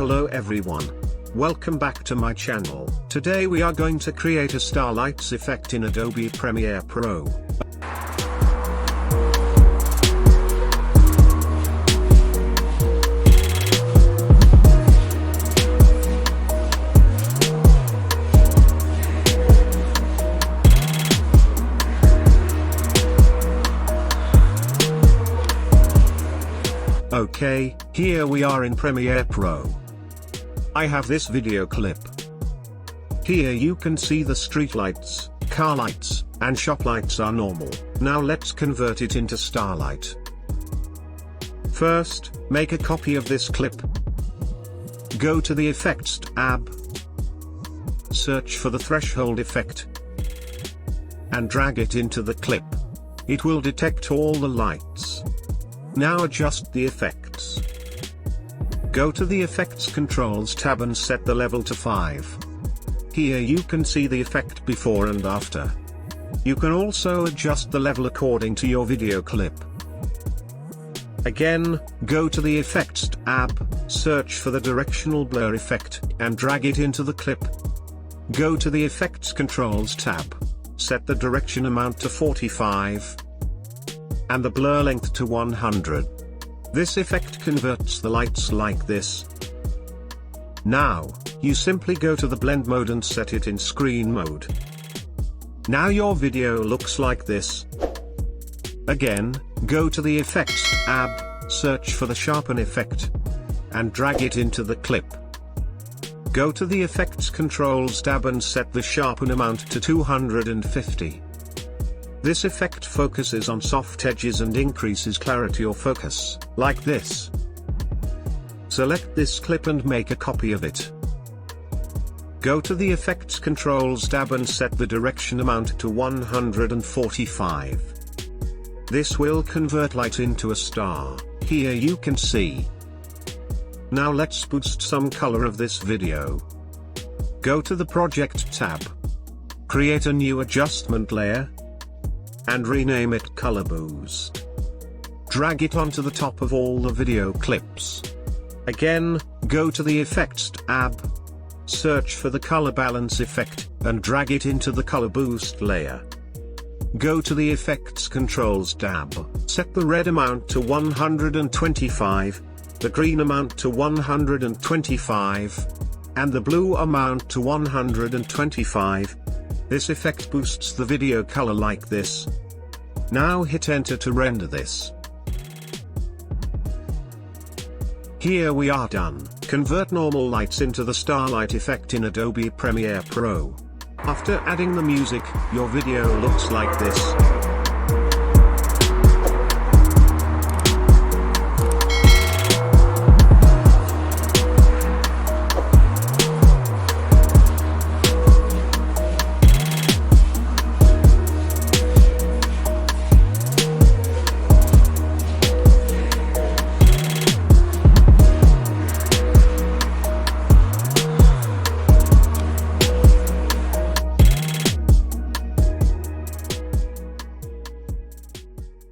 Hello everyone. Welcome back to my channel. Today we are going to create a starlights effect in Adobe Premiere Pro. Okay, here we are in Premiere Pro. I have this video clip. Here you can see the street lights, car lights, and shop lights are normal. Now let's convert it into starlight. First, make a copy of this clip. Go to the Effects tab. Search for the threshold effect. And drag it into the clip. It will detect all the lights. Now adjust the effects. Go to the Effects Controls tab and set the level to 5. Here you can see the effect before and after. You can also adjust the level according to your video clip. Again, go to the Effects tab, search for the Directional Blur effect, and drag it into the clip. Go to the Effects Controls tab. Set the direction amount to 45. And the blur length to 100. This effect converts the lights like this. Now, you simply go to the blend mode and set it in screen mode. Now your video looks like this. Again, go to the Effects tab, search for the Sharpen effect, and drag it into the clip. Go to the Effects Controls tab and set the Sharpen amount to 250. This effect focuses on soft edges and increases clarity or focus, like this. Select this clip and make a copy of it. Go to the Effects Controls tab and set the direction amount to 145. This will convert light into a star, here you can see. Now let's boost some color of this video. Go to the Project tab. Create a new adjustment layer. And rename it Color Boost. Drag it onto the top of all the video clips. Again, go to the Effects tab. Search for the Color Balance effect, and drag it into the Color Boost layer. Go to the Effects Controls tab. Set the red amount to 125, the green amount to 125, and the blue amount to 125. This effect boosts the video color like this. Now hit enter to render this. Here we are done. Convert normal lights into the starlight effect in Adobe Premiere Pro. After adding the music, your video looks like this.